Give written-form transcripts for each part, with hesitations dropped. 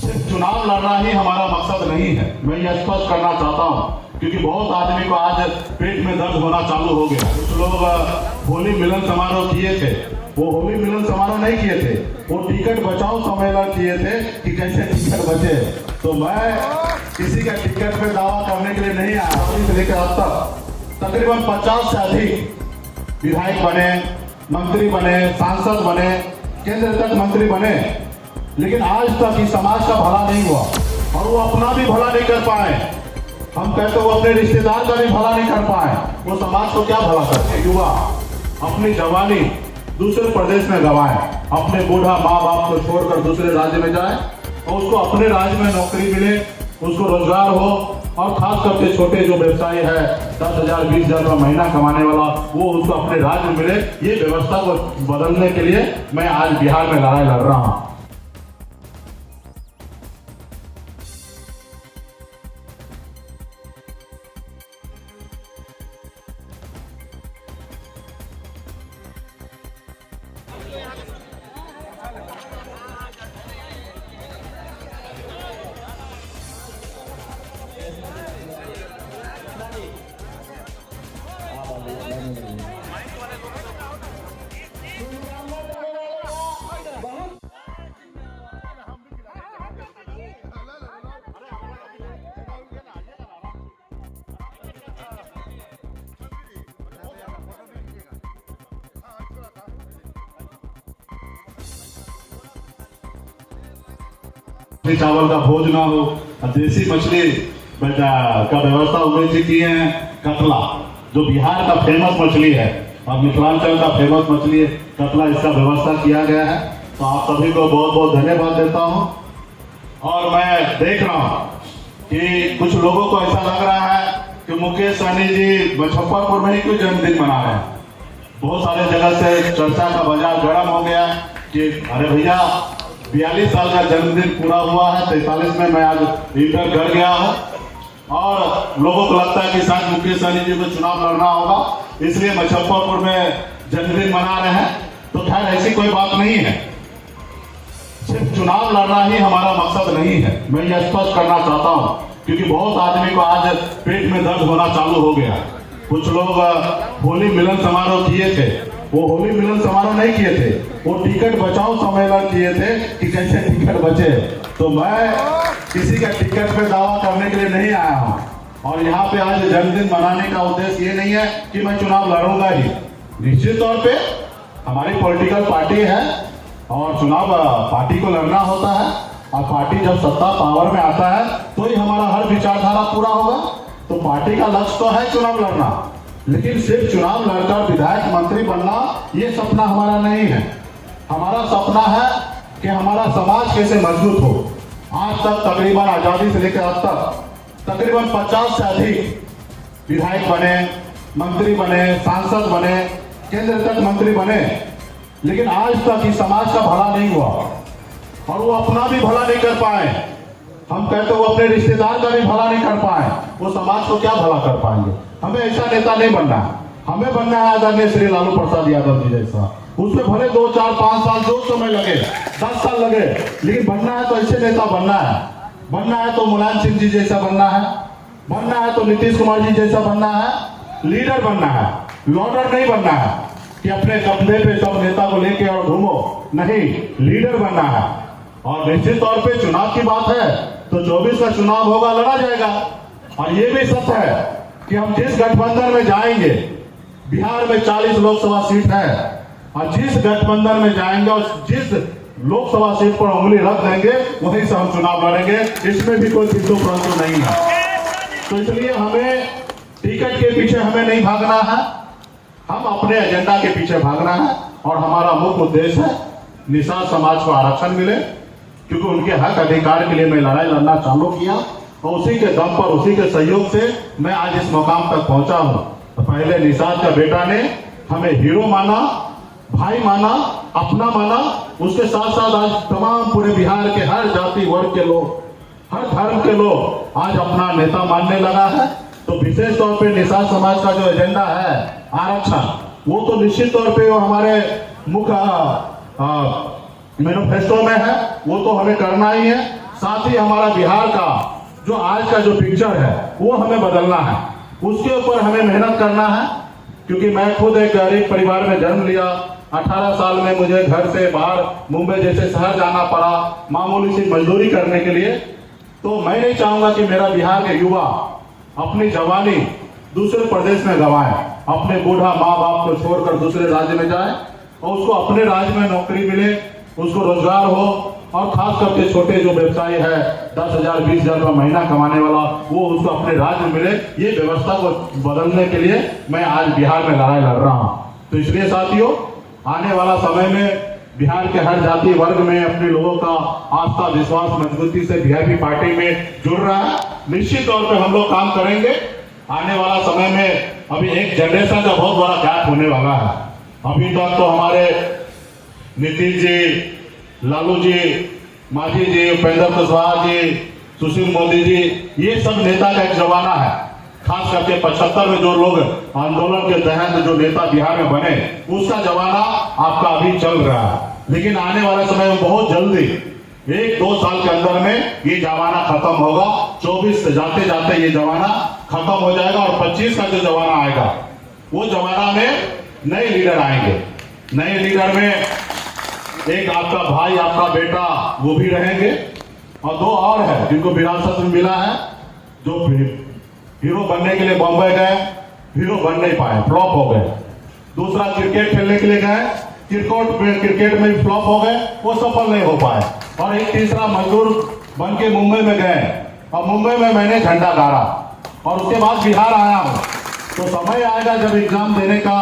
सिर्फ चुनाव लड़ना ही हमारा मकसद नहीं है, मैं ये स्पष्ट करना चाहता हूँ, क्योंकि बहुत आदमी को आज पेट में दर्द होना चालू हो गया। कुछ लोग होली मिलन समारोह किए थे, वो होली मिलन समारोह नहीं किए थे, वो टिकट बचाओ सम्मेलन किए थे कि कैसे टिकट बचे। तो मैं किसी का टिकट पे दावा करने के लिए नहीं आया। से लेकर अब तक तकरीबन 50 से अधिक विधायक बने, मंत्री बने, सांसद बने, केंद्र तक मंत्री बने, लेकिन आज तक इस समाज का भला नहीं हुआ और वो अपना भी भला नहीं कर पाए। हम कहते वो अपने रिश्तेदार का भी भला नहीं कर पाए, वो समाज को क्या भला करते। युवा अपनी जवानी दूसरे प्रदेश में गवाए, अपने बूढ़ा माँ बाप को छोड़कर दूसरे राज्य में जाए और उसको अपने राज्य में नौकरी मिले, उसको रोजगार हो, और खास करके छोटे जो व्यवसायी है 10,000 20,000 का महीना कमाने वाला, वो उसको अपने राज्य में मिले। ये व्यवस्था को बदलने के लिए मैं आज बिहार में लड़ाई लड़ रहा हूँ। चावल का भोज ना हो, देसी मछली का व्यवस्था उमेश जी किए हैं। कतला जो बिहार का फेमस मछली है और मिथिलांचल का फेमस मछली है कतला, इसका व्यवस्था किया गया है। तो आप सभी को बहुत बहुत धन्यवाद देता हूं। और मैं देख रहा हूं कि कुछ लोगों को ऐसा लग रहा है कि मुकेश सहनी जी मुजफ्फरपुर में ही क्यों जन्मदिन मना रहे हैं। बहुत सारे जगह से चर्चा का बाजार गर्म हो गया कि अरे भैया 42 साल का जन्मदिन पूरा हुआ है, 43 में मैं आज इंटर कर गया हूँ और लोगों को लगता है कि शायद मुकेश सहनी जी को चुनाव लड़ना होगा, इसलिए मुजफ्फरपुर में जन्मदिन मना रहे हैं। तो खैर ऐसी कोई बात नहीं है, सिर्फ चुनाव लड़ना ही हमारा मकसद नहीं है, मैं ये स्पष्ट करना चाहता हूँ, क्योंकि बहुत आदमी को आज पेट में दर्द होना चालू हो गया। कुछ लोग होली मिलन समारोह किए थे, वो होली मिलन समारोह नहीं किए थे, वो टिकट बचाओ सम्मेलन किए थे कि कैसे टिकट बचे। तो मैं किसी का टिकट पे दावा करने के लिए नहीं आया हूँ और यहाँ पे आज जन्मदिन मनाने का उद्देश्य ये नहीं है कि मैं चुनाव लड़ूंगा ही। निश्चित तौर पे हमारी पॉलिटिकल पार्टी है और चुनाव पार्टी को लड़ना होता है और पार्टी जब सत्ता पावर में आता है तो ही हमारा हर विचारधारा पूरा होगा। तो पार्टी का लक्ष्य तो है चुनाव लड़ना, लेकिन सिर्फ चुनाव लड़कर विधायक मंत्री बनना ये सपना हमारा नहीं है। हमारा सपना है कि हमारा समाज कैसे मजबूत हो। आज तक तकरीबन आजादी से लेकर अब तक तकरीबन 50 से अधिक विधायक बने, मंत्री बने, सांसद बने, केंद्र तक मंत्री बने, लेकिन आज तक इस समाज का भला नहीं हुआ और वो अपना भी भला नहीं कर पाए। हम कहते वो अपने रिश्तेदार का भी भला नहीं कर पाए, वो समाज को क्या भला कर पाएंगे। हमें ऐसा नेता नहीं बनना है, हमें बनना है आदरणीय श्री लालू प्रसाद यादव जी जैसा। उसमें भले 2, 4, 5 साल जो समय लगे, 10 साल लगे, लेकिन बनना है तो ऐसे नेता बनना है। बनना है तो मुलायम सिंह जी जैसा बनना है, बनना है तो नीतीश कुमार जी जैसा बनना है। लीडर बनना है, लॉर्डर नहीं बनना है कि अपने कंधे पे सब नेता को लेके और घूमो, नहीं, लीडर बनना है। और निश्चित तौर पे चुनाव की बात है तो 24 का चुनाव होगा, लड़ा जाएगा। और ये भी सत्य है कि हम जिस गठबंधन में जाएंगे, बिहार में 40 लोकसभा सीट है, और जिस गठबंधन में जाएंगे और जिस लोकसभा सीट पर उंगली रख देंगे वहीं से हम चुनाव लड़ेंगे, इसमें भी कोई किंतु परंतु नहीं है। तो इसलिए हमें टिकट के पीछे हमें नहीं भागना है, हम अपने एजेंडा के पीछे भागना है। और हमारा मुख्य उद्देश्य है निषाद समाज को आरक्षण मिले, क्योंकि उनके हक अधिकार के लिए मैं लड़ाई लड़ना चालू किया और उसी के दम पर, उसी के सहयोग से मैं आज इस मुकाम तक पहुंचा हूं। तो पहले निषाद का बेटा ने हमें हीरो माना, भाई माना, अपना माना, उसके साथ साथ आज तमाम पूरे बिहार के हर जाति वर्ग के लोग, हर धर्म के लोग आज अपना नेता मानने लगा है। तो विशेष तौर पे निषाद समाज का जो एजेंडा है आरक्षण, वो तो निश्चित तौर पे वो हमारे मुख्य मैनिफेस्टो में है, वो तो हमें करना ही है। साथ ही हमारा बिहार का जो आज का जो पिक्चर है वो हमें बदलना है, उसके ऊपर हमें मेहनत करना है। क्योंकि मैं खुद एक गरीब परिवार में जन्म लिया, 18 साल में मुझे घर से बाहर मुंबई जैसे शहर जाना पड़ा मामूली सी मजदूरी करने के लिए। तो मैं नहीं चाहूंगा कि मेरा बिहार के युवा अपनी जवानी दूसरे प्रदेश में गंवाए, अपने बूढ़ा माँ बाप को छोड़कर दूसरे राज्य में जाए और उसको अपने राज्य में नौकरी मिले, उसको रोजगार हो, और खास करके छोटे जो व्यवसायी है 10,000 20,000 रुपया महीना कमाने वाला, वो उसको अपने राज्य में मिले। ये व्यवस्था को बदलने के लिए मैं आज बिहार में लड़ाई लड़ रहा हूँ। तो इसलिए साथियों, आने वाला समय में बिहार के हर जाति वर्ग में अपने लोगों का आस्था विश्वास मजबूती से वीआईपी पार्टी में जुड़ रहा है। निश्चित तौर पे हम लोग काम करेंगे। आने वाला समय में अभी एक जनरेशन का बहुत बड़ा गैप होने वाला है। अभी तक तो हमारे नीतीश जी, लालू जी, मांझी जी, उपेंद्र कुशवाहा जी, सुशील मोदी जी, ये सब नेता का एक जमाना है। खास करके 75 में जो लोग आंदोलन के तहत जो नेता बिहार में बने, उसका जमाना आपका अभी चल रहा है। लेकिन आने वाले समय में बहुत जल्दी 1-2 साल के अंदर में ये जमाना खत्म होगा। 24 से जाते जाते ये जमाना खत्म हो जाएगा और 25 का जो जमाना आएगा, वो जमाना में नए लीडर आएंगे। नए लीडर में एक आपका भाई, आपका बेटा, वो भी रहेंगे, और 2 और है जिनको विरासत में मिला है, जो हीरो बनने के लिए बॉम्बे गए, हीरो बन नहीं पाए, फ्लॉप हो गए। दूसरा क्रिकेट खेलने के लिए गए, क्रिकेट में भी फ्लॉप हो गए, वो सफल नहीं हो पाए। और एक तीसरा मजदूर बन के मुंबई में गए और मुंबई में मैंने झंडा गाड़ा और उसके बाद बिहार आया हूँ। तो समय आएगा जब एग्जाम देने का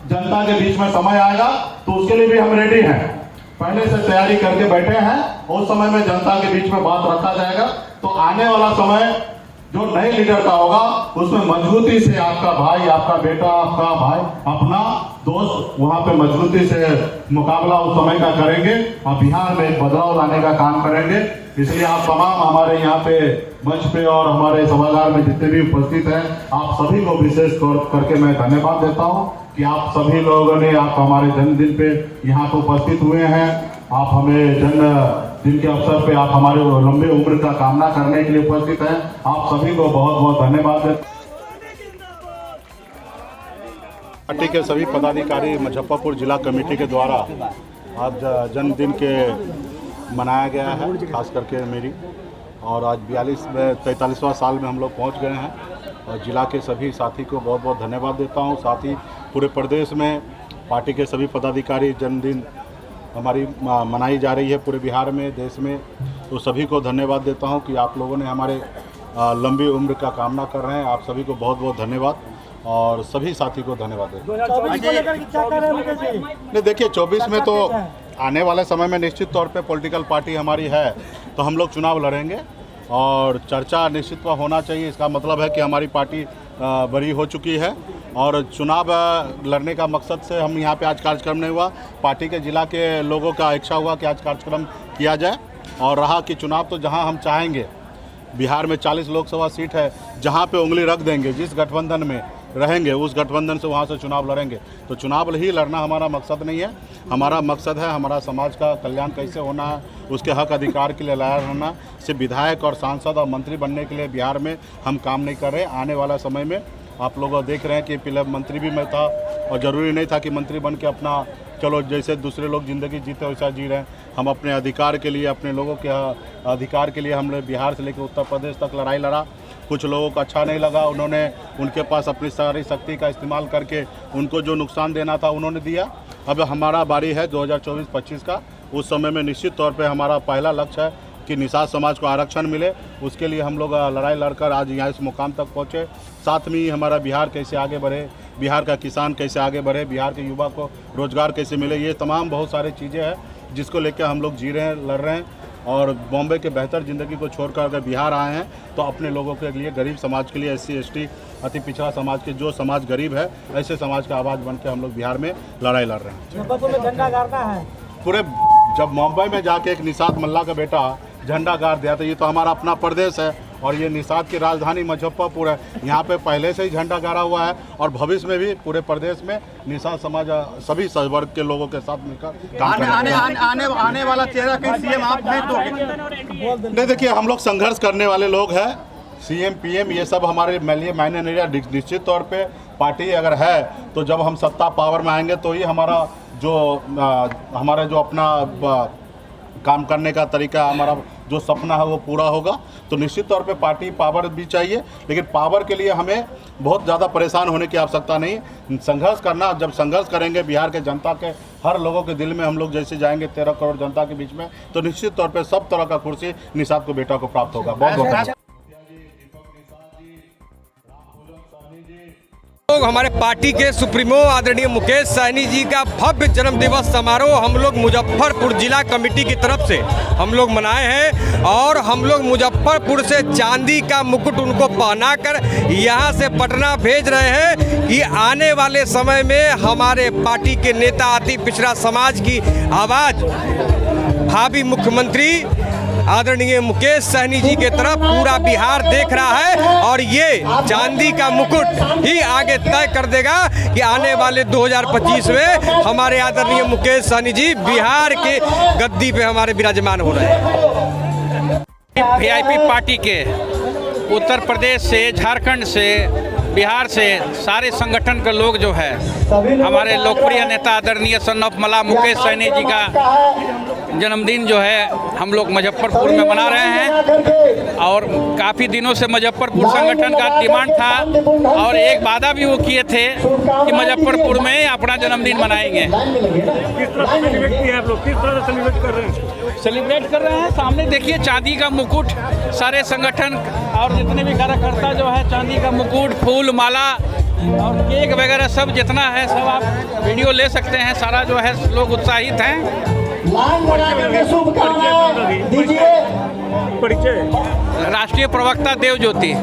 जनता के बीच में समय आएगा, तो उसके लिए भी हम रेडी हैं, पहले से तैयारी करके बैठे हैं। उस समय में जनता के बीच में बात रखा जाएगा। तो आने वाला समय जो नए लीडर का होगा, उसमें मजबूती से आपका भाई, आपका बेटा, आपका भाई, अपना दोस्त वहां पे मजबूती से मुकाबला उस समय का करेंगे और बिहार में बदलाव लाने का काम करेंगे। इसलिए आप तमाम हमारे यहाँ पे मंच पे और हमारे सभागार में जितने भी उपस्थित हैं, आप सभी को विशेष करके मैं धन्यवाद देता हूँ कि आप सभी लोगों ने, आप हमारे जन्मदिन पे यहाँ पे उपस्थित हुए हैं। आप हमें जन्मदिन के अवसर पे आप हमारे लंबे उम्र का कामना करने के लिए उपस्थित हैं। आप सभी को बहुत बहुत धन्यवाद देता हूं। पार्टी के सभी पदाधिकारी मुजफ्फरपुर जिला कमेटी के द्वारा आज जन्मदिन के मनाया गया है, खास करके मेरी, और आज 43वां साल में हम लोग पहुँच गए हैं। और जिला के सभी साथी को बहुत बहुत धन्यवाद देता हूं। साथ ही पूरे प्रदेश में पार्टी के सभी पदाधिकारी जन्मदिन हमारी मनाई जा रही है पूरे बिहार में, देश में। तो सभी को धन्यवाद देता हूं कि आप लोगों ने हमारे लंबी उम्र का कामना कर रहे हैं। आप सभी को बहुत बहुत धन्यवाद और सभी साथी को धन्यवाद देता हूं। नहीं, देखिए 24 में तो आने वाले समय में निश्चित तौर पे पॉलिटिकल पार्टी हमारी है, तो हम लोग चुनाव लड़ेंगे और चर्चा निश्चित होना चाहिए। इसका मतलब है कि हमारी पार्टी बड़ी हो चुकी है और चुनाव लड़ने का मकसद से हम यहाँ पे आज कार्यक्रम नहीं हुआ। पार्टी के जिला के लोगों का इच्छा हुआ कि आज कार्यक्रम किया जाए, और रहा कि चुनाव तो जहाँ हम चाहेंगे, बिहार में 40 लोकसभा सीट है, जहाँ पे उंगली रख देंगे, जिस गठबंधन में रहेंगे उस गठबंधन से वहाँ से चुनाव लड़ेंगे। तो चुनाव ही लड़ना हमारा मकसद नहीं है। हमारा मकसद है हमारा समाज का कल्याण कैसे होना है, उसके हक अधिकार के लिए लड़ा रहना। सिर्फ विधायक और सांसद और मंत्री बनने के लिए बिहार में हम काम नहीं कर रहे। आने वाला समय में आप लोग देख रहे हैं कि पहले मंत्री भी मैं था और ज़रूरी नहीं था कि मंत्री बन के अपना, चलो जैसे दूसरे लोग ज़िंदगी जीते वैसा जी रहे हैं। हम अपने अधिकार के लिए, अपने लोगों के अधिकार के लिए हमने बिहार से लेकर उत्तर प्रदेश तक लड़ाई लड़ा। कुछ लोगों को अच्छा नहीं लगा, उन्होंने उनके पास अपनी सारी शक्ति का इस्तेमाल करके उनको जो नुकसान देना था उन्होंने दिया। अब हमारा बारी है 2024-25 का। उस समय में निश्चित तौर पे हमारा पहला लक्ष्य है कि निषाद समाज को आरक्षण मिले। उसके लिए हम लोग लड़ाई लड़कर आज यहाँ इस मुकाम तक पहुँचे। साथ में ही हमारा बिहार कैसे आगे बढ़े, बिहार का किसान कैसे आगे बढ़े, बिहार के युवा को रोज़गार कैसे मिले, ये तमाम बहुत सारी चीज़ें हैं जिसको लेकर हम लोग जी रहे हैं, लड़ रहे हैं। और बॉम्बे के बेहतर ज़िंदगी को छोड़कर अगर बिहार आए हैं तो अपने लोगों के लिए, गरीब समाज के लिए, SC ST अति पिछड़ा समाज के, जो समाज गरीब है, ऐसे समाज का आवाज़ बन के हम लोग बिहार में लड़ाई लड़ रहे हैं। मुजफ्फरपुर में झंडा गाड़ना है पूरे। जब मुंबई में जाके एक निषाद मल्ला का बेटा झंडा गाड़ दिया, तो ये तो हमारा अपना प्रदेश है और ये निषाद की राजधानी मुजफ्फरपुर है। यहाँ पे पहले से ही झंडा गाड़ा हुआ है और भविष्य में भी पूरे प्रदेश में निषाद समाज सभी वर्ग के लोगों के साथ मिलकर काम करेंगे। आने वाला चेहरा कहीं सीएम आप हैं तो नहीं, देखिए हम लोग संघर्ष करने वाले लोग हैं। सीएम पीएम ये सब हमारे लिए मायने नहीं रहा। निश्चित तौर पे पार्टी अगर है तो जब हम सत्ता पावर में आएंगे तो ही हमारा जो अपना काम करने का तरीका, हमारा जो सपना है वो पूरा होगा। तो निश्चित तौर पे पार्टी पावर भी चाहिए, लेकिन पावर के लिए हमें बहुत ज़्यादा परेशान होने की आवश्यकता नहीं। संघर्ष करना, जब संघर्ष करेंगे बिहार के जनता के हर लोगों के दिल में हम लोग जैसे जाएंगे 13 करोड़ जनता के बीच में, तो निश्चित तौर पे सब तरह का कुर्सी निषाद को बेटा को प्राप्त होगा। बहुत बहुत लोग हमारे पार्टी के सुप्रीमो आदरणीय मुकेश सहनी जी का भव्य जन्म दिवस समारोह हम लोग मुजफ्फरपुर जिला कमेटी की तरफ से हम लोग मनाए हैं और हम लोग मुजफ्फरपुर से चांदी का मुकुट उनको पहनाकर यहां से पटना भेज रहे हैं कि आने वाले समय में हमारे पार्टी के नेता अति पिछड़ा समाज की आवाज़ भावी मुख्यमंत्री आदरणीय मुकेश सहनी जी के तरफ पूरा बिहार देख रहा है और ये चांदी का मुकुट ही आगे तय कर देगा कि आने वाले 2025 में हमारे आदरणीय मुकेश सहनी जी बिहार के गद्दी पे हमारे विराजमान हो रहे हैं। वीआईपी पार्टी के उत्तर प्रदेश से, झारखंड से, बिहार से सारे संगठन के लोग जो है हमारे लोकप्रिय नेता आदरणीय सन ऑफ मला मुकेश सहनी जी का जन्मदिन जो है हम लोग मुजफ्फरपुर में मना रहे हैं। और काफ़ी दिनों से मुजफ्फरपुर संगठन का डिमांड था और एक वादा भी वो किए थे कि मुजफ्फरपुर में अपना जन्मदिन मनाएंगे। किस तरह से सेलिब्रेट कर रहे हैं। सामने देखिए चांदी का मुकुट, सारे संगठन और जितने भी कार्यकर्ता जो है चांदी का मुकुट, फूल माला और केक वगैरह सब जितना है सब आप वीडियो ले सकते हैं। सारा जो है लोग उत्साहित हैं। परिचय राष्ट्रीय प्रवक्ता देव ज्योति।